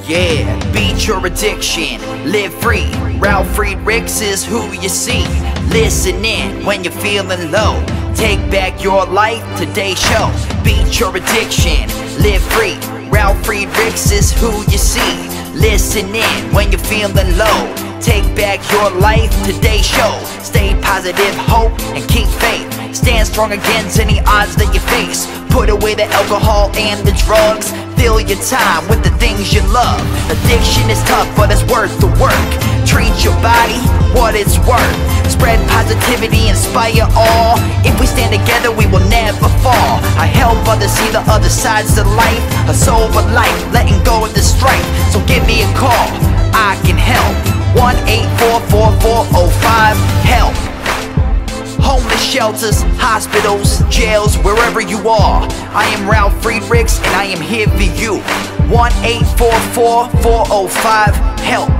Yeah, beat your addiction, live free. Ralf Friedrichs is who you see. Listen in when you're feeling low. Take back your life, today's show. Beat your addiction, live free. Ralf Friedrichs is who you see. Listen in when you're feeling low. Take back your life, today's show. Stay positive, hope, and keep faith. Stand strong against any odds that you face. Put away the alcohol and the drugs. Fill your time with the things you love. Addiction is tough, but it's worth the work. Treat your body what it's worth. Spread positivity, inspire all. If we stand together, we will never fall. I help others see the other sides of life. A sober life, letting go of the strife. So give me a call, I can help. 1-844-4405-HELP. Homeless shelters, hospitals, jails, wherever you are. I am Ralf Friedrichs and I am here for you. 1-844-405-HELP.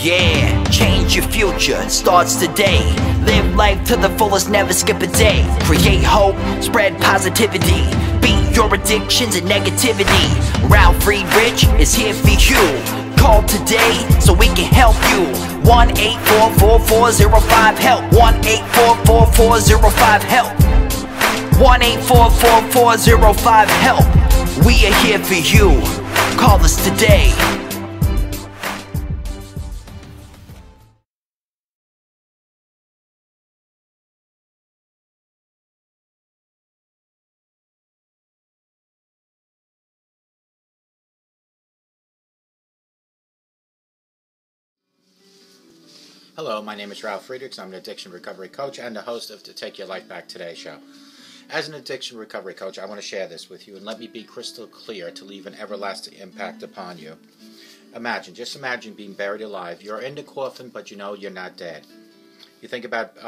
Yeah, change your future, starts today. Live life to the fullest, never skip a day. Create hope, spread positivity. Beat your addictions and negativity. Ralf Friedrichs is here for you. Call today so we can help you. 1-844-405-HELP. 1-844-405-HELP. 1-844-405-HELP. We are here for you. Call us today. Hello, my name is Ralf Friedrichs. I'm an addiction recovery coach and the host of the Take Your Life Back Today show. As an addiction recovery coach, I want to share this with you and let me be crystal clear to leave an everlasting impact upon you. Just imagine being buried alive. You're in the coffin, but you know you're not dead. You think about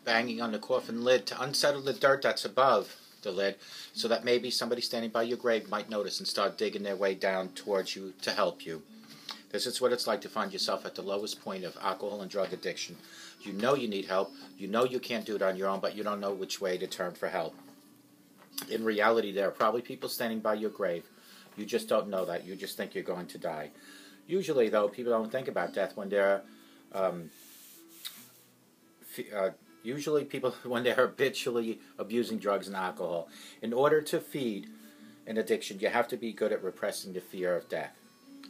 banging on the coffin lid to unsettle the dirt that's above the lid so that maybe somebody standing by your grave might notice and start digging their way down towards you to help you. This is what it's like to find yourself at the lowest point of alcohol and drug addiction. You know you need help. You know you can't do it on your own, but you don't know which way to turn for help. In reality, there are probably people standing by your grave. You just don't know that. You just think you're going to die. Usually, though, people don't think about death when they're when they're habitually abusing drugs and alcohol. In order to feed an addiction, you have to be good at repressing the fear of death.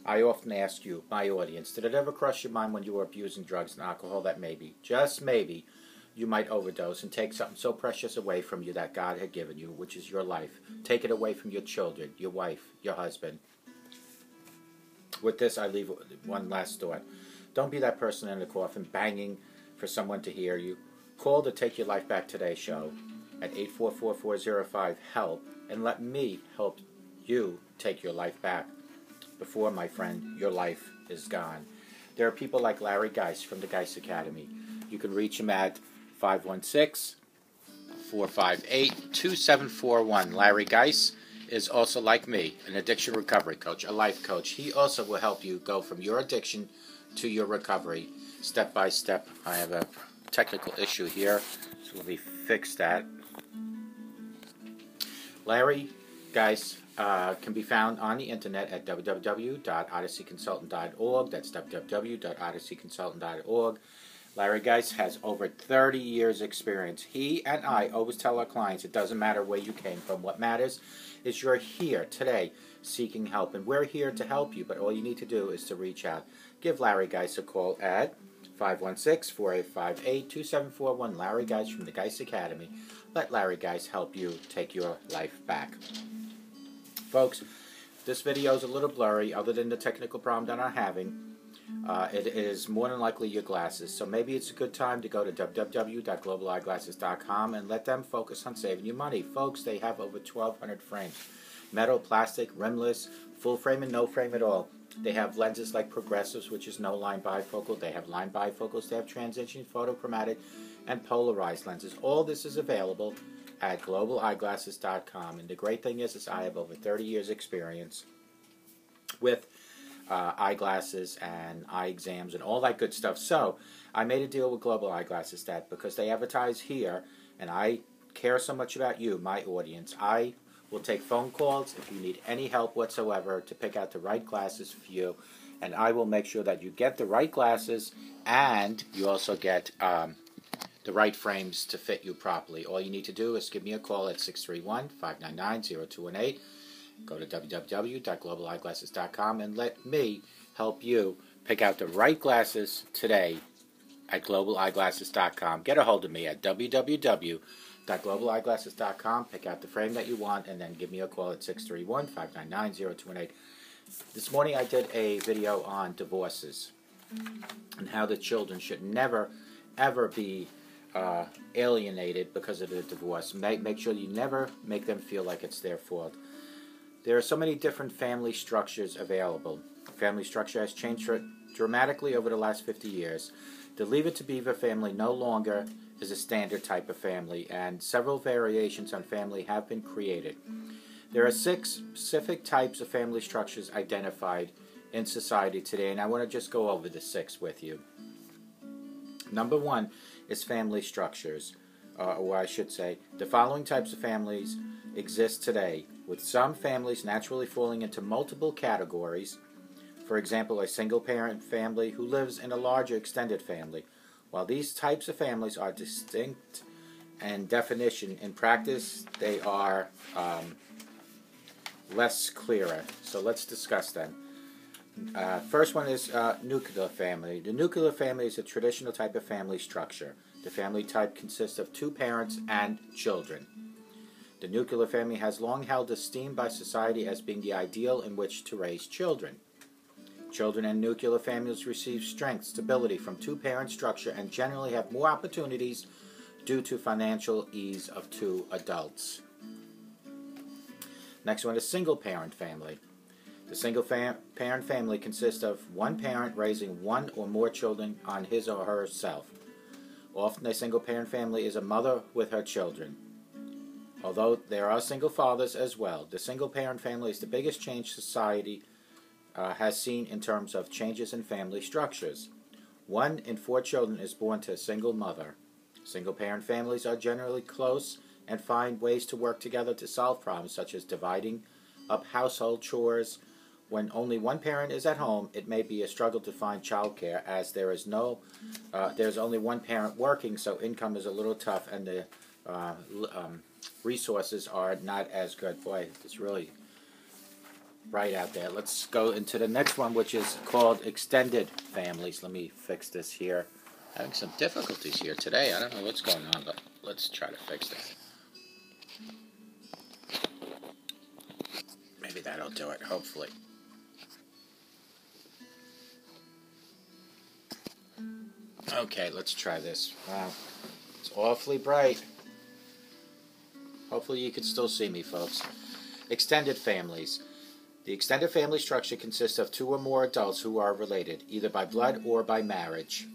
I often ask you, my audience, did it ever cross your mind when you were abusing drugs and alcohol that maybe, just maybe, you might overdose and take something so precious away from you that God had given you, which is your life. Take it away from your children, your wife, your husband. With this, I leave one last thought. Don't be that person in the coffin banging for someone to hear you. Call the Take Your Life Back Today show at 844-405-HELP and let me help you take your life back. Before, my friend, your life is gone. There are people like Larry Geis from the Geis Academy. You can reach him at 516-458-2741. Larry Geis is also, like me, an addiction recovery coach, a life coach. He also will help you go from your addiction to your recovery, step by step. I have a technical issue here, so let me fix that. Larry Geis can be found on the internet at www.odysseyconsultant.org. That's www.odysseyconsultant.org. Larry Geis has over 30 years experience. He and I always tell our clients it doesn't matter where you came from. What matters is you're here today seeking help, and we're here to help you, but all you need to do is to reach out. Give Larry Geis a call at 516-458-2741. Larry Geis from the Geis Academy. Let Larry Geis help you take your life back. Folks, this video is a little blurry other than the technical problem that I'm having. It is more than likely your glasses, so maybe it's a good time to go to www.globaleyeglasses.com and let them focus on saving you money. Folks, they have over 1,200 frames. Metal, plastic, rimless, full frame and no frame at all. They have lenses like progressives, which is no line bifocal. They have line bifocals. They have transition, photochromatic, and polarized lenses. All this is available at globaleyeglasses.com. And the great thing is I have over 30 years experience with eyeglasses and eye exams and all that good stuff. So I made a deal with Global Eyeglasses that because they advertise here and I care so much about you, my audience, I will take phone calls if you need any help whatsoever to pick out the right glasses for you, and I will make sure that you get the right glasses and you also get the right frames to fit you properly. All you need to do is give me a call at 631-599-0218. Go to www.globaleyeglasses.com and let me help you pick out the right glasses today at globaleyeglasses.com. Get a hold of me at www.globaleyeglasses.com. Pick out the frame that you want and then give me a call at 631-599-0218. This morning I did a video on divorces and how the children should never, ever be alienated because of the divorce. Make sure you never make them feel like it's their fault. There are so many different family structures available. Family structure has changed dramatically over the last 50 years. The Leave It to Beaver family no longer is a standard type of family, and several variations on family have been created. There are 6 specific types of family structures identified in society today, and I want to just go over the 6 with you. Number 1 is family structures, or I should say, the following types of families exist today, with some families naturally falling into multiple categories. For example, a single-parent family who lives in a larger extended family. While these types of families are distinct in definition, in practice they are less clearer. So let's discuss them. First one is nuclear family. The nuclear family is a traditional type of family structure. The family type consists of 2 parents and children. The nuclear family has long held esteem by society as being the ideal in which to raise children. Children in nuclear families receive strength, stability from 2-parent structure and generally have more opportunities due to financial ease of 2 adults. Next one is single-parent family. The single-parent family consists of 1 parent raising 1 or more children on his or herself. Often a single-parent family is a mother with her children. Although there are single fathers as well, the single-parent family is the biggest change society has seen in terms of changes in family structures. 1 in 4 children is born to a single mother. Single-parent families are generally close and find ways to work together to solve problems such as dividing up household chores. When only 1 parent is at home, it may be a struggle to find childcare as there's only 1 parent working, so income is a little tough and the resources are not as good. Boy, it's really bright out there. Let's go into the next one, which is called extended families. Let me fix this here. Having some difficulties here today. I don't know what's going on, but let's try to fix this. Maybe that'll do it, hopefully. Okay, let's try this. Wow, it's awfully bright. Hopefully you can still see me, folks. Extended families. The extended family structure consists of 2 or more adults who are related, either by blood or by marriage,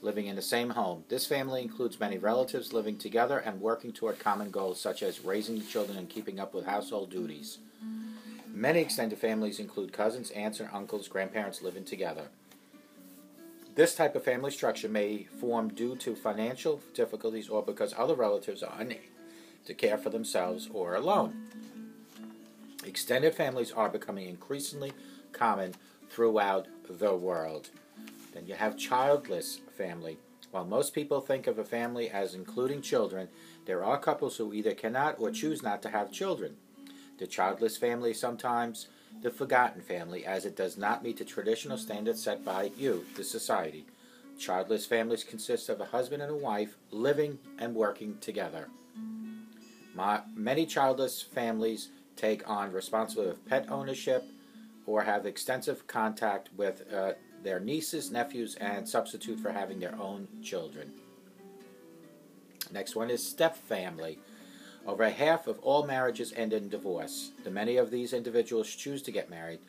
living in the same home. This family includes many relatives living together and working toward common goals such as raising the children and keeping up with household duties. Many extended families include cousins, aunts, and uncles, grandparents living together. This type of family structure may form due to financial difficulties or because other relatives are unable to care for themselves or alone. Extended families are becoming increasingly common throughout the world. Then you have childless family. While most people think of a family as including children, there are couples who either cannot or choose not to have children. The childless family is sometimes the forgotten family, as it does not meet the traditional standards set by you, the society. Childless families consist of a husband and a wife living and working together. Many childless families take on responsibility of pet ownership or have extensive contact with their nieces, nephews, and substitute for having their own children. Next one is step family. Over half of all marriages end in divorce. The many of these individuals choose to get married.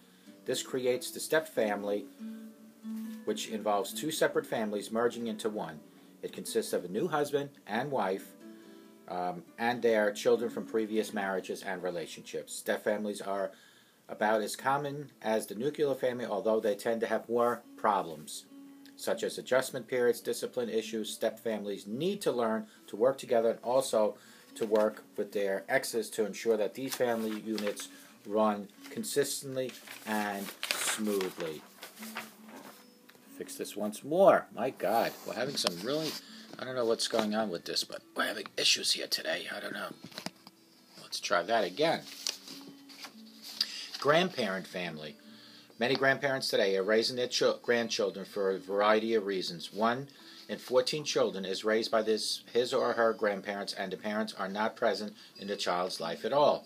This creates the step family, which involves 2 separate families merging into one. It consists of a new husband and wife and their children from previous marriages and relationships. Step families are about as common as the nuclear family, although they tend to have more problems, such as adjustment periods, discipline issues. Step families need to learn to work together and also to work with their exes to ensure that these family units run consistently and smoothly. Fix this once more. My God, we're having some really, I don't know what's going on with this, but we're having issues here today. I don't know. Let's try that again. Grandparent family. Many grandparents today are raising their grandchildren for a variety of reasons. 1 in 14 children is raised by his or her grandparents, and the parents are not present in the child's life at all.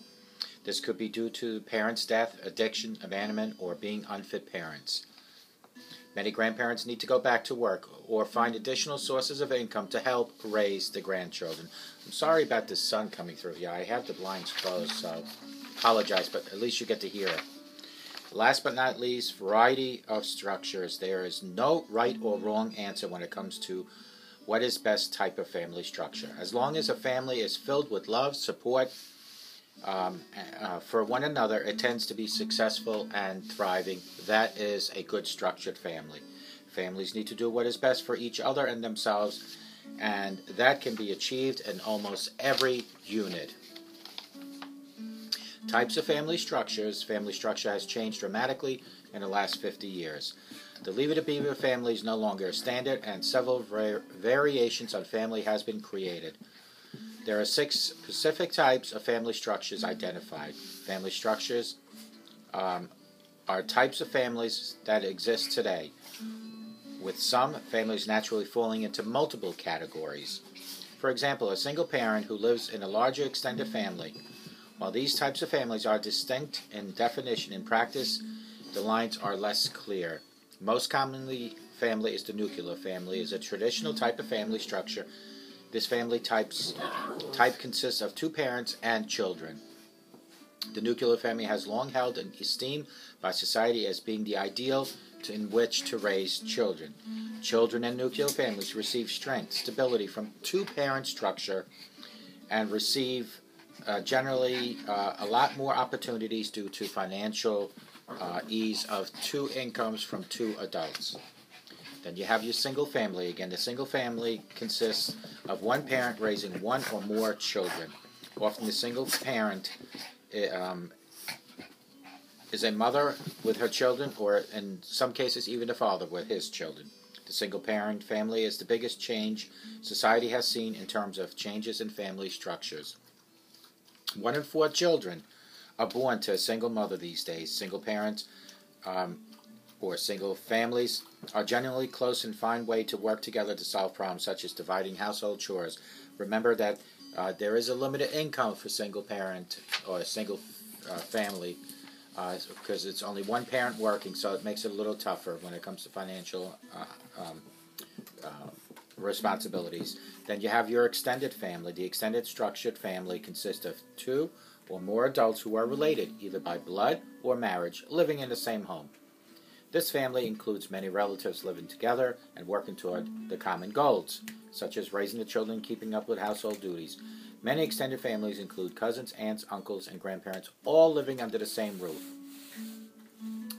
This could be due to the parent's death, addiction, abandonment, or being unfit parents. Many grandparents need to go back to work or find additional sources of income to help raise the grandchildren. I'm sorry about the sun coming through here. I have the blinds closed, so apologize, but at least you get to hear it. Last but not least, variety of structures. There is no right or wrong answer when it comes to what is best type of family structure. As long as a family is filled with love, support, for one another, it tends to be successful and thriving. That is a good structured family. Families need to do what is best for each other and themselves, and that can be achieved in almost every unit. Types of family structures. Family structure has changed dramatically in the last 50 years. The Leave It to Beaver family is no longer a standard, and several variations on family has been created. There are 6 specific types of family structures identified. Family structures are types of families that exist today, with some families naturally falling into multiple categories. For example, a single parent who lives in a larger extended family. While these types of families are distinct in definition, in practice, the lines are less clear. Most commonly, family is the nuclear family, is a traditional type of family structure. This family type consists of 2 parents and children. The nuclear family has long held in esteem by society as being the ideal in which to raise children. Children in nuclear families receive strength, stability from 2-parent structure, and receive generally a lot more opportunities due to financial ease of 2 incomes from 2 adults. Then you have your single family. Again, the single family consists of 1 parent raising 1 or more children. Often the single parent is a mother with her children, or in some cases even a father with his children. The single parent family is the biggest change society has seen in terms of changes in family structures. 1 in 4 children are born to a single mother these days. Single parents or single families are generally close and find ways to work together to solve problems such as dividing household chores. Remember that there is a limited income for single parent or a single family because it's only 1 parent working, so it makes it a little tougher when it comes to financial responsibilities. Then you have your extended family. The extended structured family consists of 2 or more adults who are related, either by blood or marriage, living in the same home. This family includes many relatives living together and working toward the common goals, such as raising the children and keeping up with household duties. Many extended families include cousins, aunts, uncles, and grandparents, all living under the same roof.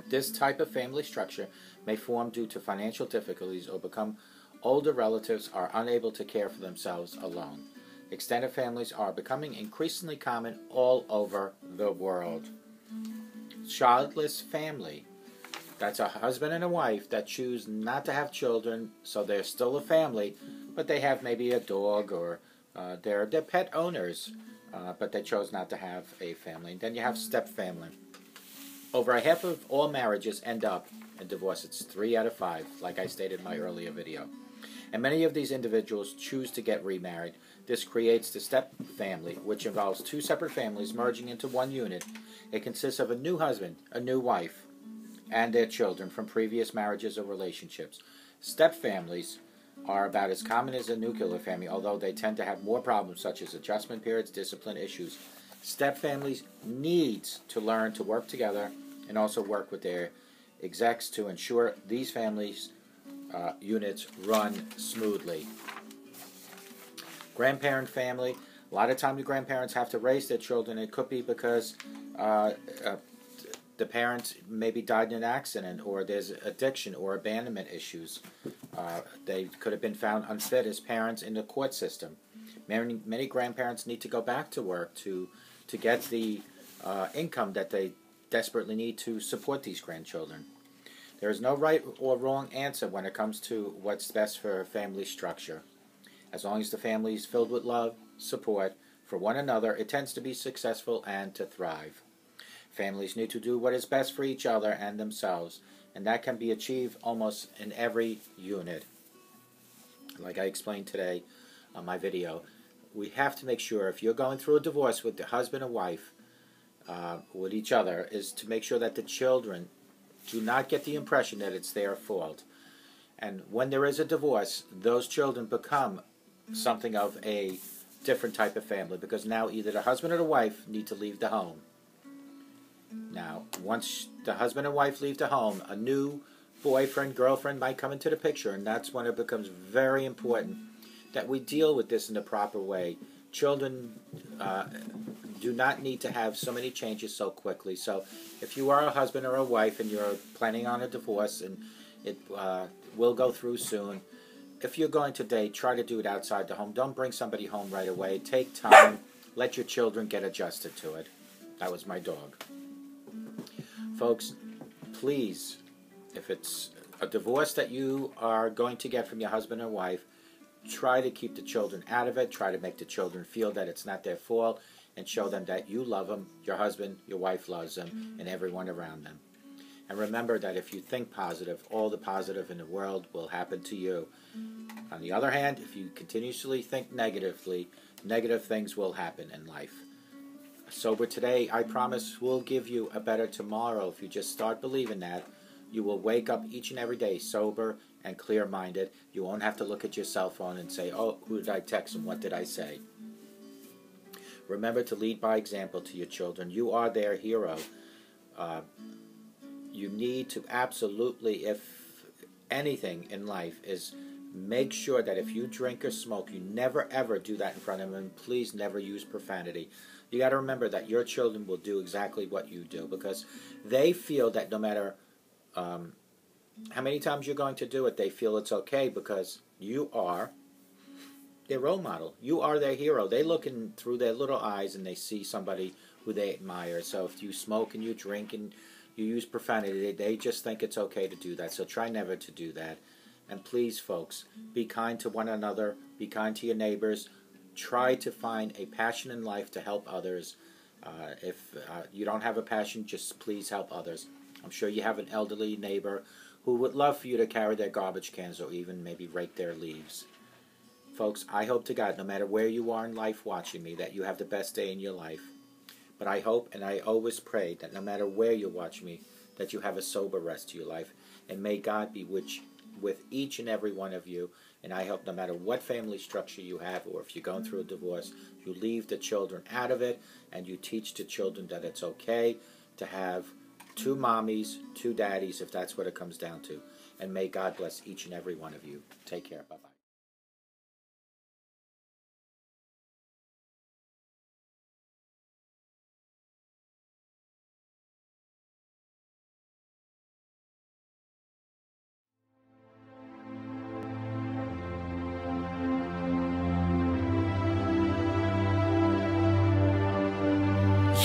This type of family structure may form due to financial difficulties or become older relatives are unable to care for themselves alone. Extended families are becoming increasingly common all over the world. Childless family. That's a husband and a wife that choose not to have children, so they're still a family, but they have maybe a dog or they're pet owners, but they chose not to have a family. And then you have step family. Over a half of all marriages end up in divorce. It's 3 out of 5, like I stated in my earlier video. And many of these individuals choose to get remarried. This creates the step family, which involves 2 separate families merging into 1 unit. It consists of a new husband, a new wife, and their children from previous marriages or relationships. Step families are about as common as a nuclear family, although they tend to have more problems such as adjustment periods, discipline issues. Step families need to learn to work together and also work with their execs to ensure these families units run smoothly. Grandparent family. A lot of times the grandparents have to raise their children. It could be because the parents maybe died in an accident, or there's addiction or abandonment issues. They could have been found unfit as parents in the court system. Many grandparents need to go back to work to get the income that they desperately need to support these grandchildren. There is no right or wrong answer when it comes to what's best for a family structure. As long as the family is filled with love, support for one another, it tends to be successful and to thrive. Families need to do what is best for each other and themselves, and that can be achieved almost in every unit. Like I explained today on my video, we have to make sure, if you're going through a divorce with the husband and wife, with each other, is to make sure that the children do not get the impression that it's their fault. And when there is a divorce, those children become something of a different type of family, because now either the husband or the wife need to leave the home. Now, once the husband and wife leave the home, a new boyfriend, girlfriend might come into the picture, and that's when it becomes very important that we deal with this in the proper way. Children do not need to have so many changes so quickly. So if you are a husband or a wife and you're planning on a divorce and it will go through soon, if you're going to date, try to do it outside the home. Don't bring somebody home right away. Take time. Let your children get adjusted to it. That was my dog. Folks, please, if it's a divorce that you are going to get from your husband or wife, try to keep the children out of it. Try to make the children feel that it's not their fault and show them that you love them, your husband, your wife loves them, and everyone around them. And remember that if you think positive, all the positive in the world will happen to you. On the other hand, if you continuously think negatively, negative things will happen in life. Sober Today, I promise, will give you a better tomorrow. If you just start believing that, you will wake up each and every day sober and clear-minded. You won't have to look at your cell phone and say, oh, who did I text and what did I say? Remember to lead by example to your children. You are their hero. You need to absolutely, if anything in life, is make sure that if you drink or smoke, you never ever do that in front of them. Please never use profanity. You got to remember that your children will do exactly what you do because they feel that no matter how many times you're going to do it, they feel it's okay because you are their role model. You are their hero. They look in through their little eyes and they see somebody who they admire. So if you smoke and you drink and you use profanity, they just think it's okay to do that. So try never to do that. And please, folks, be kind to one another. Be kind to your neighbors. Try to find a passion in life to help others. If you don't have a passion, just please help others. I'm sure you have an elderly neighbor who would love for you to carry their garbage cans or even maybe rake their leaves. Folks, I hope to God, no matter where you are in life watching me, that you have the best day in your life. But I hope and I always pray that no matter where you watch me, that you have a sober rest to your life. And may God be with each and every one of you. And I hope no matter what family structure you have or if you're going through a divorce, you leave the children out of it and you teach the children that it's okay to have two mommies, two daddies, if that's what it comes down to. And may God bless each and every one of you. Take care. Bye-bye.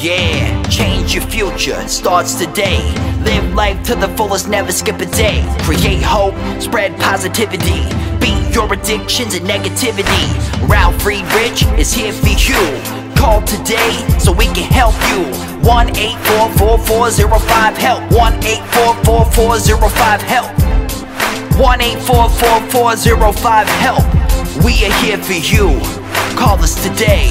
Yeah, change your future, starts today. Live life to the fullest, never skip a day. Create hope, spread positivity. Beat your addictions and negativity. Ralf Friedrichs is here for you. Call today so we can help you. 1-844-405-HELP. 1-844-405-HELP. 1-844-405-HELP. We are here for you. Call us today.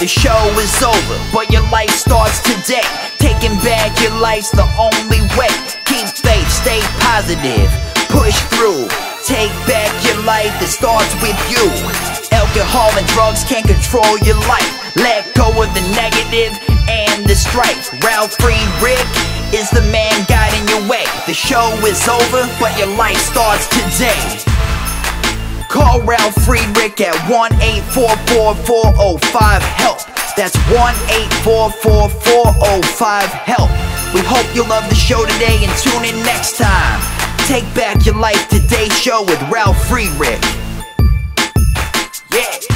The show is over, but your life starts today. Taking back your life's the only way. Keep faith, stay positive, push through. Take back your life, it starts with you. Alcohol and drugs can't control your life. Let go of the negative and the strife. Ralf Friedrichs is the man guiding your way. The show is over, but your life starts today. Call Ralf Friedrichs at 1-844-405-HELP. That's 1-844-405-HELP. We hope you love the show today and tune in next time. Take back your life today show with Ralf Friedrichs. Yeah.